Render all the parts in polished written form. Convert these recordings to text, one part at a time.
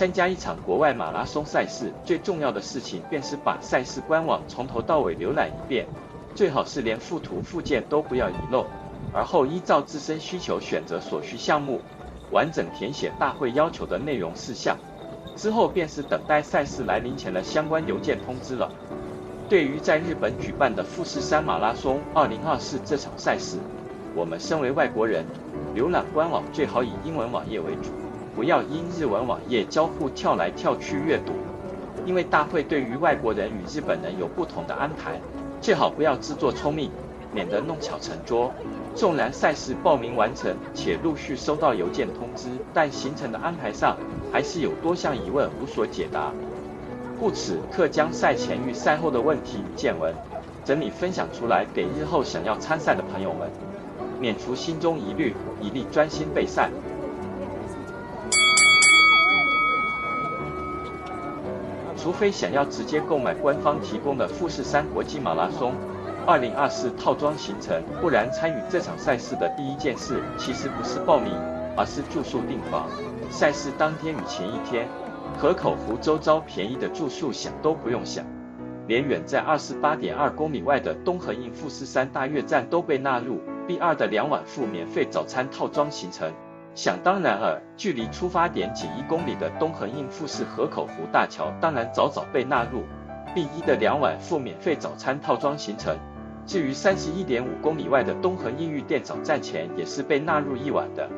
参加一场国外马拉松赛事，最重要的事情便是把赛事官网从头到尾浏览一遍，最好是连附图附件都不要遗漏，而后依照自身需求选择所需项目，完整填写大会要求的内容事项。之后便是等待赛事来临前的相关邮件通知了。对于在日本举办的富士山马拉松2024这场赛事，我们身为外国人，浏览官网最好以英文网页为主，不要因日文网页交互跳来跳去阅读，因为大会对于外国人与日本人有不同的安排，最好不要自作聪明，免得弄巧成拙。纵然赛事报名完成且陆续收到邮件通知，但行程的安排上还是有多项疑问无所解答。故此，特将赛前与赛后的问题与见闻整理分享出来，给日后想要参赛的朋友们，免除心中疑虑，以利专心备赛。除非想要直接购买官方提供的富士山国际马拉松2024套装行程，不然参与这场赛事的第一件事其实不是报名，而是住宿订房。赛事当天与前一天，河口湖周遭便宜的住宿想都不用想，连远在28.2公里外的东横印富士山大岳站都被纳入 B2 的2晚附免费早餐套装行程。想当然尔，距离出发点仅1公里的东横印富士河口湖大桥当然早早被纳入 B1 的2晚附免费早餐套装行程。至于31.5公里外的东横印玉电早站前也是被纳入1晚的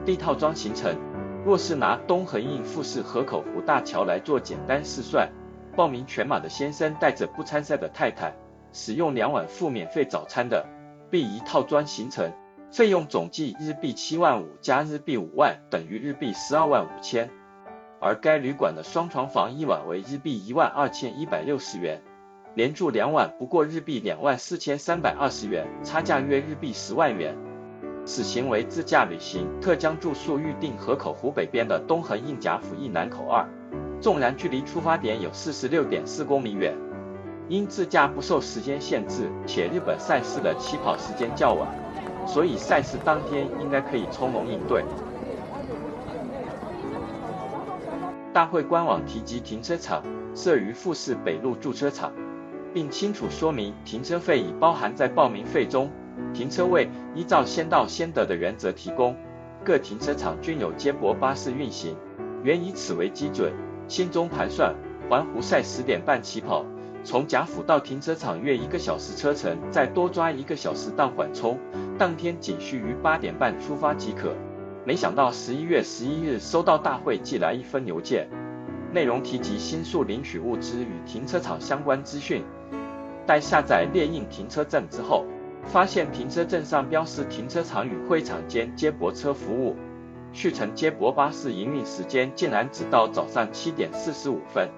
D 套装行程。若是拿东横印富士河口湖大桥来做简单试算，报名全马的先生带着不参赛的太太，使用2晚附免费早餐的 B1 套装行程，费用总计日币7万5加日币5万，等于日币12万5千。而该旅馆的双床房1晚为日币12160元，连住2晚不过日币24320元，差价约日币10万元。此行为自驾旅行，特将住宿预定河口湖北边的东横印甲府一南口2，纵然距离出发点有46.4公里远，因自驾不受时间限制，且日本赛事的起跑时间较晚，所以赛事当天应该可以从容应对。大会官网提及停车场设于富士北路驻车场，并清楚说明停车费已包含在报名费中，停车位依照先到先得的原则提供，各停车场均有接驳巴士运行，原以此为基准，心中盘算环湖赛10点半起跑，从甲府到停车场约1个小时车程，再多抓1个小时到缓冲，当天仅需于8点半出发即可。没想到11月11日收到大会寄来一封邮件，内容提及新宿领取物资与停车场相关资讯。待下载列印停车证之后，发现停车证上标示停车场与会场间接驳车服务，去程接驳巴士营运时间竟然只到早上7点45分，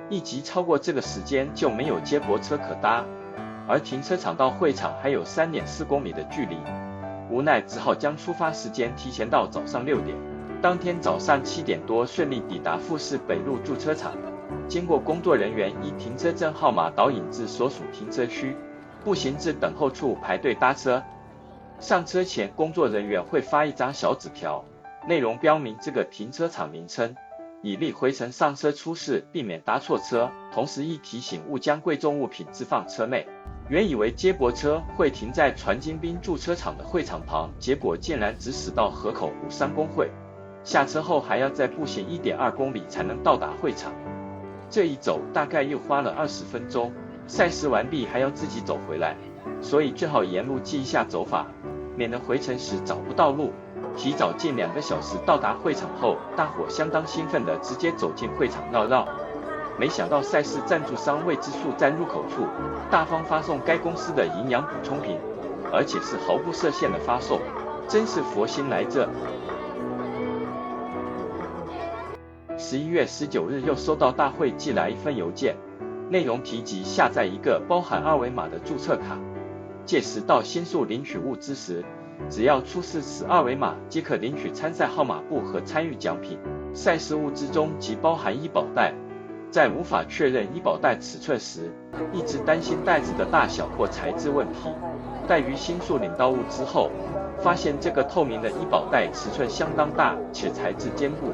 一级超过这个时间就没有接驳车可搭，而停车场到会场还有3.4公里的距离，无奈只好将出发时间提前到早上6点。当天早上7点多顺利抵达富士北路驻车场，经过工作人员依停车证号码导引至所属停车区，步行至等候处排队搭车。上车前，工作人员会发一张小纸条，内容标明这个停车场名称，以利回程上车出事，避免搭错车，同时亦提醒勿将贵重物品置放车内。原以为接驳车会停在船津滨驻车场的会场旁，结果竟然只驶到河口湖3公会，下车后还要再步行1.2公里才能到达会场。这一走大概又花了20分钟，赛事完毕还要自己走回来，所以最好沿路记一下走法，免得回程时找不到路。提早近2个小时到达会场后，大伙相当兴奋地直接走进会场绕绕。没想到赛事赞助商未知数在入口处大方发送该公司的营养补充品，而且是毫不设限的发送，真是佛心来着。11月19日又收到大会寄来一份邮件，内容提及下载一个包含2维码的注册卡，届时到新宿领取物资时，只要出示此2维码即可领取参赛号码布和参与奖品。赛事物资中即包含医保袋，在无法确认医保袋尺寸时，一直担心袋子的大小或材质问题。待于新宿领到物资后，发现这个透明的医保袋尺寸相当大且材质坚固，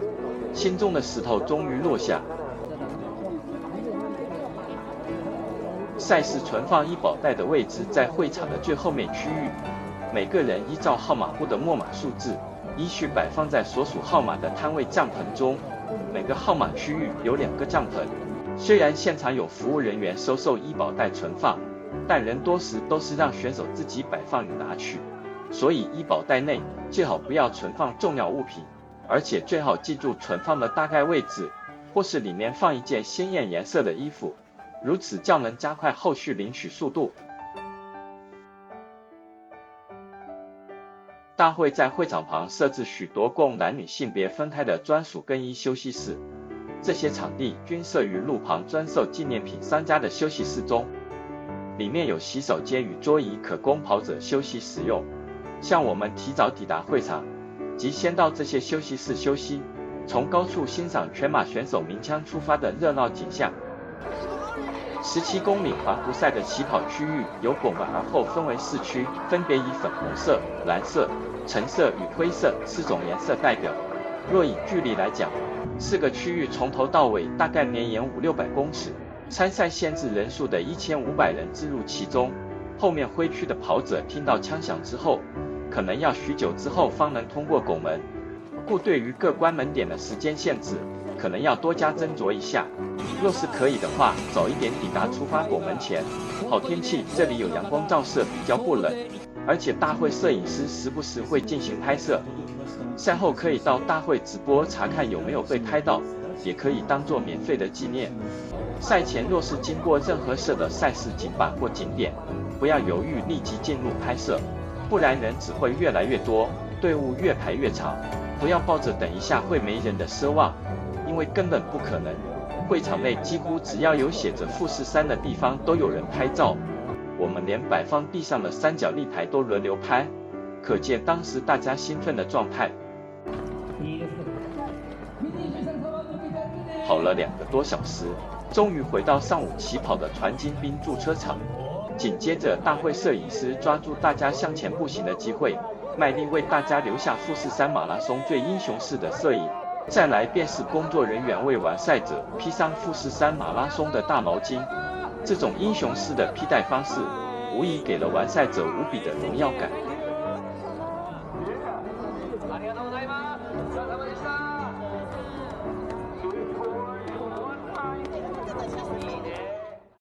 心中的石头终于落下。赛事存放医保袋的位置在会场的最后面区域，每个人依照号码簿的末码数字，依序摆放在所属号码的摊位帐篷中。每个号码区域有2个帐篷。虽然现场有服务人员收受医保袋存放，但人多时都是让选手自己摆放与拿取，所以医保袋内最好不要存放重要物品，而且最好记住存放的大概位置，或是里面放一件鲜艳颜色的衣服，如此较能加快后续领取速度。大会在会场旁设置许多供男女性别分开的专属更衣休息室，这些场地均设于路旁专售纪念品商家的休息室中，里面有洗手间与桌椅可供跑者休息使用。像我们提早抵达会场，即先到这些休息室休息，从高处欣赏全马选手鸣枪出发的热闹景象。17公里环湖赛的起跑区域由拱门而后分为4区，分别以粉红色、蓝色、橙色与灰色4种颜色代表。若以距离来讲，4个区域从头到尾大概绵延500-600公尺，参赛限制人数的1500人置入其中。后面灰区的跑者听到枪响之后，可能要许久之后方能通过拱门，故对于各关门点的时间限制，可能要多加斟酌一下。若是可以的话，早一点抵达出发拱门前。好天气，这里有阳光照射，比较不冷，而且大会摄影师时不时会进行拍摄。赛后可以到大会直播查看有没有被拍到，也可以当做免费的纪念。赛前若是经过任何设的赛事景板或景点，不要犹豫立即进入拍摄，不然人只会越来越多，队伍越排越长。不要抱着等一下会没人的奢望，因为根本不可能。会场内几乎只要有写着富士山的地方都有人拍照，我们连摆放地上的三角立牌都轮流拍，可见当时大家兴奋的状态。跑了2个多小时，终于回到上午起跑的船津滨驻车场。紧接着，大会摄影师抓住大家向前步行的机会，卖力为大家留下富士山马拉松最英雄式的摄影。再来便是工作人员为完赛者披上富士山马拉松的大毛巾，这种英雄式的披戴方式，无疑给了完赛者无比的荣耀感。